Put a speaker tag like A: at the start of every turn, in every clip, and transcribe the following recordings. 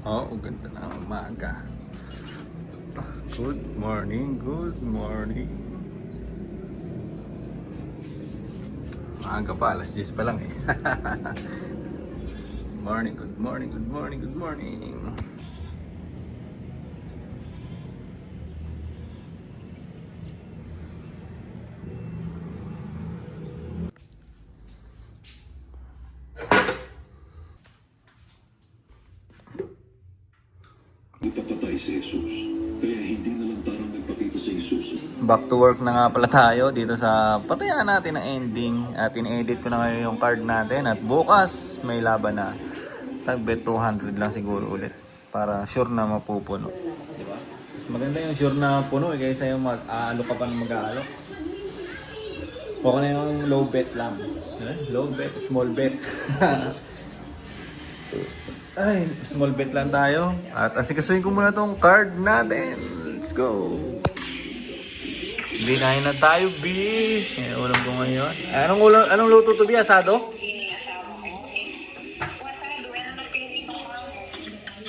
A: Oh, ganda na umaga. Good morning, good morning. Maaga pa, alas 10 pa lang eh. Morning, good morning, good morning, good morning.
B: Ipapatay si Jesus. Kaya hindi na lang tarang nagpakita sa Jesus.
A: Back to work na nga pala tayo dito sa patayan natin ng ending. At in-edit ko na ngayon yung card natin. At bukas may laban na. Tag-bet 200 lang siguro ulit. Para sure na mapupuno. Diba? Mas maganda yung sure na puno eh, kaysa yung mag-aalo ka pa ng mag-aalo. Okay na yung low bet lang. Low bet, small bet. Ay, small bet lang tayo. At asikasuhin ko muna tong card natin. Let's go! Binahin na tayo, B. Ulam ko ngayon. Anong luto to, B? Asado?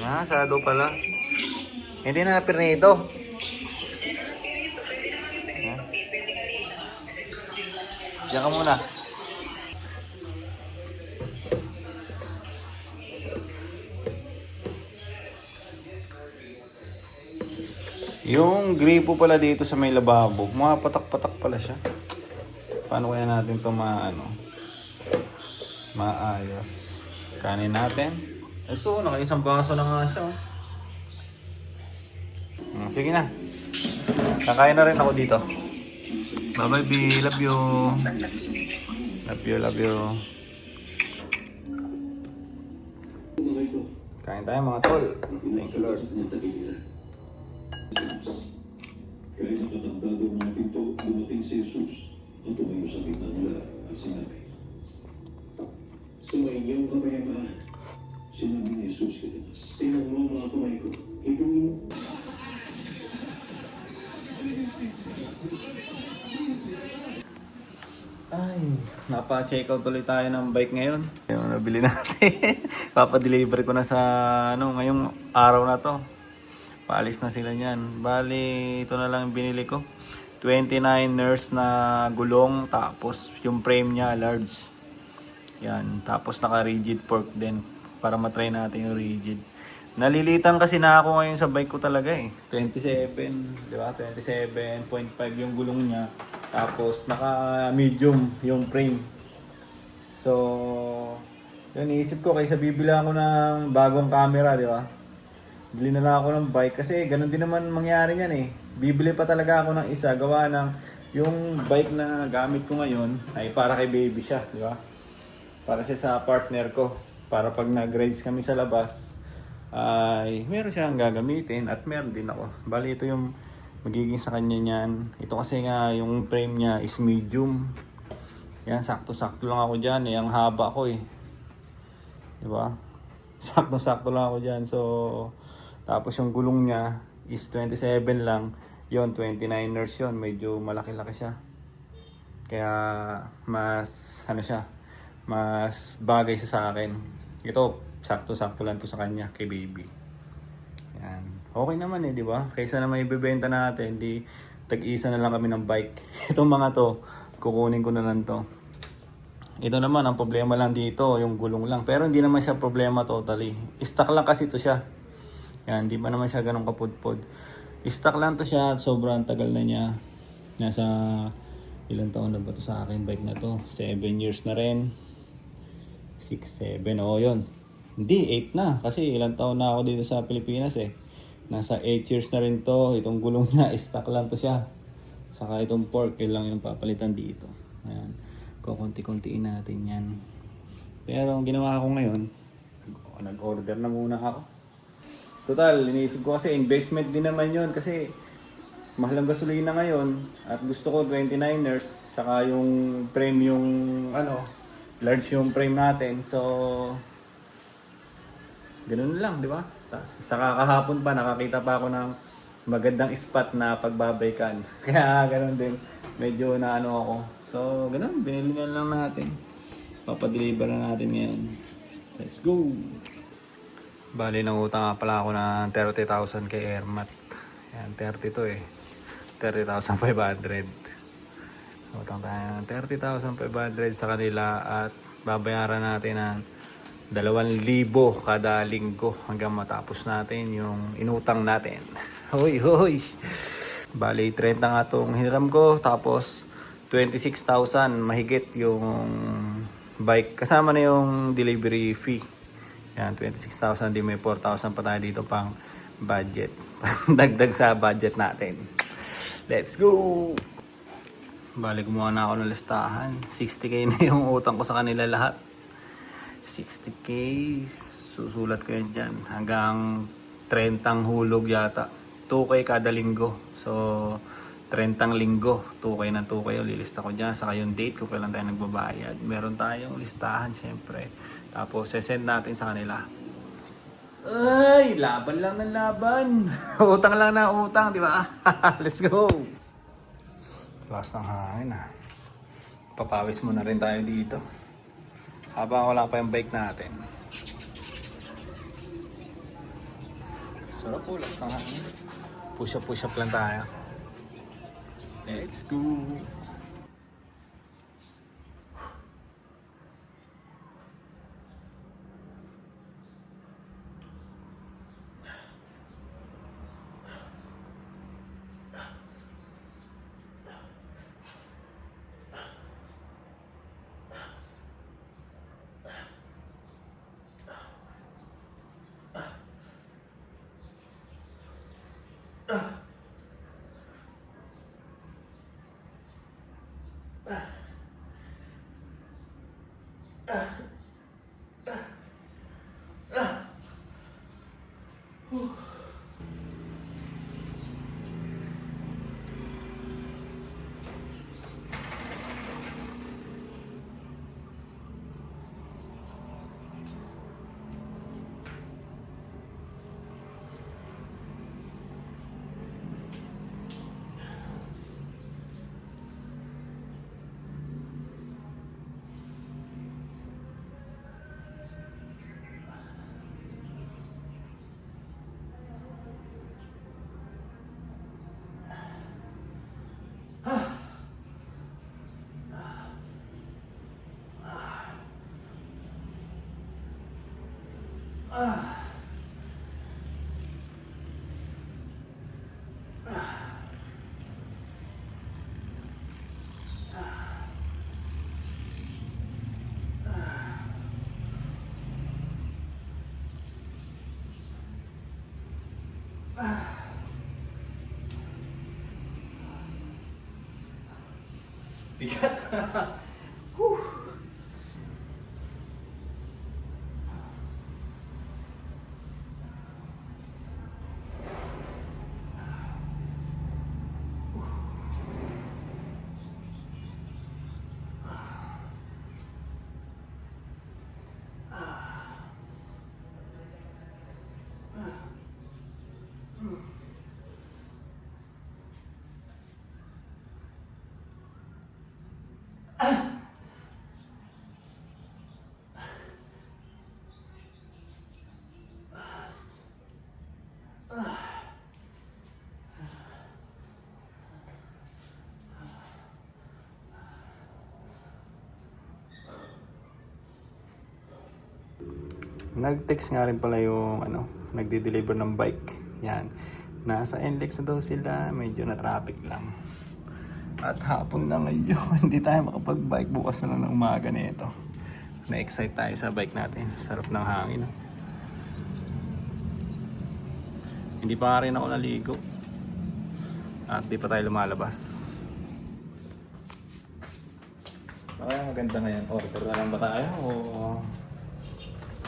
A: Ah, asado pala. Hindi na napirnito. Diyan ka muna. Yung gripo pala dito sa may lababo, mga patak-patak pala siya. Paano kaya natin ito maayos? Kanin natin. Ito, naka-isang baso na nga siya. Sige na. Kakain na rin ako dito. Bye-bye, B. Love you. Love you, love you. Kain tayo mga tol. Thank you, Lord.
B: Kahit nakatagdado ng mga pinto, dumating si Jesus at tumayo sa gitna nila at sinabi, "Sumainyo ang kapayapaan." Sinabi ni Jesus kay Tomas, "Tingnan mo ang mga kamay ko, higuin mo."
A: Ay, napa-check out ulit tayo ng bike ngayon. Yung nabili natin. Papadeliver ko na sa ngayong araw na to. Paalis na sila niyan. Bali, ito na lang binili ko. 29ers na gulong, tapos yung frame niya large. Yan, tapos naka-rigid fork din para matry natin yung rigid. Nalilitan kasi na ako ngayon sa bike ko talaga eh. 27, di ba? 27.5 yung gulong niya. Tapos naka-medium yung frame. So, yun, iisip ko kaysa bibili ako ng bagong camera, di ba? Bili na lang ako ng bike kasi ganun din naman mangyari niyan eh. Bibili pa talaga ako ng isa, gawa ng yung bike na gamit ko ngayon ay para kay baby siya, di ba? Para siya sa partner ko. Para pag nag-rides kami sa labas, ay meron siyang gagamitin at meron din ako. Bali ito yung magiging sa kanya niyan. Ito kasi nga yung frame niya is medium. Yan, sakto-sakto lang ako dyan eh. Ang haba ko eh. Di ba? Sakto-sakto lang ako dyan. So, tapos yung gulong niya is 27 lang. Yon 29ers yon. Medyo malaki-laki siya. Kaya mas siya, mas bagay siya sa akin. Ito, sakto-sakto lang to sa kanya, kay baby. Yan. Okay naman eh, di ba? Kaysa na may ibebenta natin, di tag-isa na lang kami ng bike. Itong mga to, kukunin ko na lang to. Ito naman, ang problema lang dito, yung gulong lang. Pero hindi naman siya problema totally. Stock lang kasi to siya. Yan, di pa naman siya ganun kapudpod. Stock lang to siya, sobrang tagal na niya. Nasa ilang taon na ba to sa akin bike na to? 7 years na rin. 6, 7, yun. Hindi, 8 na. Kasi ilang taon na ako dito sa Pilipinas eh. Nasa 8 years na rin to. Itong gulong niya, stock lang to siya. Saka itong fork, yun lang yung papalitan dito. Ayan. Kukunti-kuntiin natin yan. Pero ang ginawa ko ngayon, nag-order na muna ako. Total, iniisip ko kasi investment din naman yun. Kasi mahal ang gasolina ngayon. At gusto ko 29ers. Saka yung frame yung large yung frame natin. So, ganun lang, di ba? Saka kahapon pa, nakakita pa ako ng magandang spot na pagbabaikan. Kaya ganun din, medyo na ako. So, ganun, binili na lang natin. Papadeliver na natin ngayon. Let's go! Bali, nangutang nga pala ako ng 30,000 kay Ermat. Yan, 30 to eh. 30,500. Utang tayo ng 30,500 sa kanila at babayaran natin ng 2,000 kada linggo hanggang matapos natin yung inutang natin. Hoy, hoy! Bali, 30 nga itong hiniram ko. Tapos, 26,000 mahigit yung bike. Kasama na yung delivery fee. Yan, 26,000. Di may 4,000 pa tayo dito pang budget. Dagdag sa budget natin. Let's go! Bali, gumawa na ako ng listahan. 60k na yung utang ko sa kanila lahat. 60k. Susulat ko yan dyan. Hanggang 30 hulog yata. 2k kada linggo. So, 30 linggo. 2k ng 2k. Lilista ko dyan. Saka yung date kung kailan tayo nagbabayad. Meron tayong listahan syempre. Tapos, sesend natin sa kanila. Ay, laban lang ng laban. Utang lang na utang, di ba? Let's go. Lakas ng hangin ah. Papawis muna rin tayo dito. Habang wala pa yung bike natin. Sarap po, lakas ng hangin. Push up lang tayo. Let's go. Bigat. Nag-text nga rin pala yung nagde-deliver ng bike. Yan. Nasa NLEX na daw sila, medyo na traffic lang. At hapon na ngayon, hindi tayo makapag-bike. Bukas na lang ng umaga na ito. Na-excite tayo sa bike natin. Sarap ng hangin. Hindi pa rin ako naligo. At di pa tayo lumalabas. Kaya maganda ngayon. Order na lang ba tayo o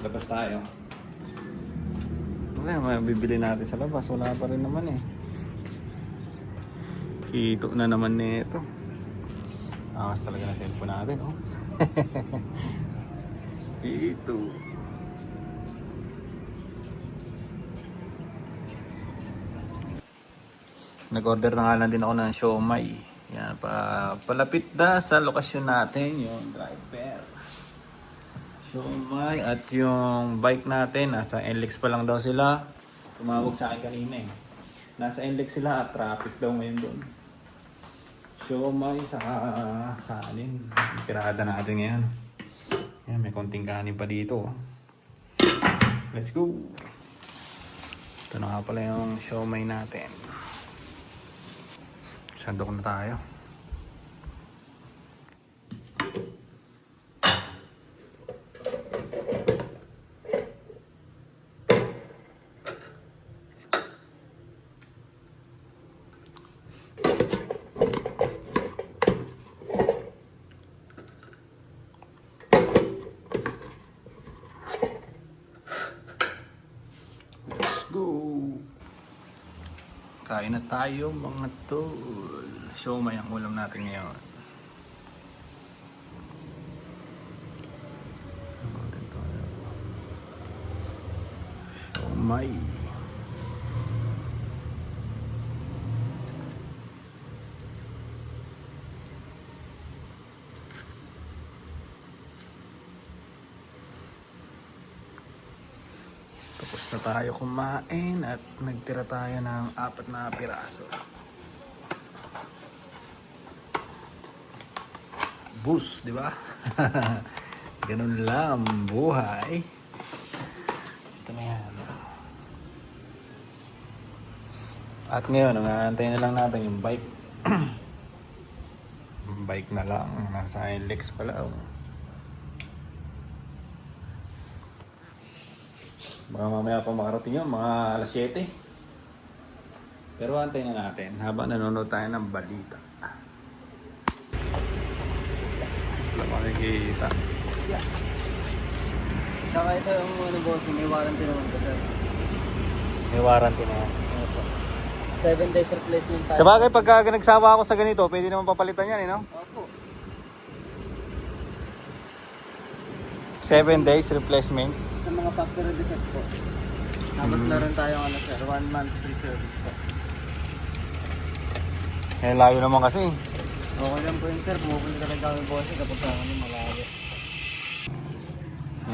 A: labas tayo? Wala naman bibili natin sa labas. Wala pa rin naman eh. Hito na naman nito. Angas talaga na cellphone natin, oh. Hito. Nag-order na nga lang din ako ng siomai. Yan, palapit na sa lokasyon natin yung driver. Siomay at yung bike natin, nasa NLEX pa lang daw sila. Tumawag sa akin kanina eh. Nasa NLEX sila at traffic daw ngayon doon. Siomay sa kanin. Pirada natin ngayon. Yan, may konting kanin pa dito. Let's go! Ito na nga pala yung siomay natin. Sandok na tayo. Kain na tayo mga tol. Siomay ang ulam natin ngayon. Siomay. Tapos na tayo kumain at nagtira tayo ng 4 na piraso. Bus, di ba? Ganun lang buhay. Ito na yan. At ngayon, nangaantay na lang natin yung bike. Yung bike na lang. Nasa NLEX pala. Baka mamaya pa makarating yun, mga alas 7. Pero antay na natin habang nanonood tayo ng balita. Wala makikita.
C: Yeah. Saka ito yung ano boss, may warranty naman ko sir.
A: May warranty na yan.
C: 7 days replacement tayo.
A: Sa bagay, pagka nagsawa ako sa ganito, pwede naman papalitan yan, no?
C: Opo.
A: 7 days replacement.
C: Sa mga factory defect po. Tapos meron tayong ano sir, 1 month free service po.
A: Eh, layo naman kasi.
C: Okay lang po yun sir, pumupunta talaga kami boss kapag sa kami malayo.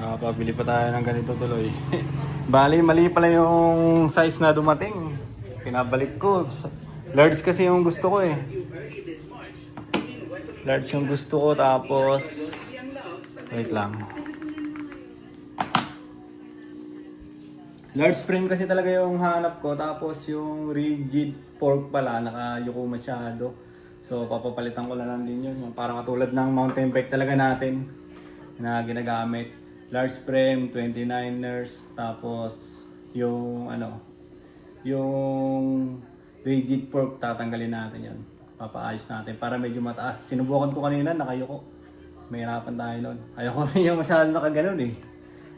A: Nakapabili pa tayo ng ganito tuloy. Bali, mali pala yung size na dumating. Pinabalik ko. Large kasi yung gusto ko eh. Large yung gusto ko, tapos wait lang. Large frame kasi talaga yung hanap ko, tapos yung rigid fork pala nakayuko masyado. So papapalitan ko lang din yun. Yung parang katulad ng mountain bike talaga natin na ginagamit. Large frame, 29ers, tapos yung yung rigid fork tatanggalin natin yun. Papaayos natin para medyo mataas. Sinubukan ko kanina, nakayuko. Mahirapan tayo nun. Ayoko rin yung masyadong nakaganon eh.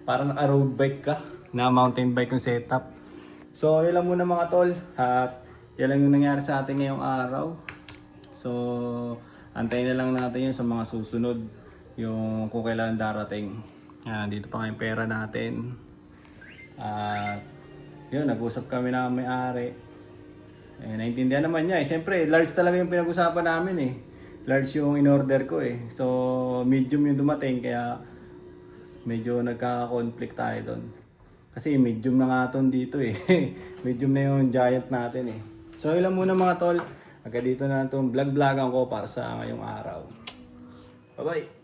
A: Parang naka-road bike ka na mountain bike yung setup. So yun lang muna mga tol. At yun lang yung nangyari sa atin ngayong araw. So antayin na lang natin yun sa mga susunod. Yung kung kailan darating. Dito pa nga yung pera natin. At yun, nag-usap kami na may-ari. Naintindihan naman niya eh. Siyempre, large talaga yung pinag-usapan namin eh. Large yung in-order ko eh. So, medium yung dumating kaya medyo nagka-conflict tayo doon. Kasi medium na nga ton dito eh. Medium na yung giant natin eh. So, yun lang muna mga tol. Hanggang dito na itong vlog-vlogan ko para sa ngayong araw. Bye-bye!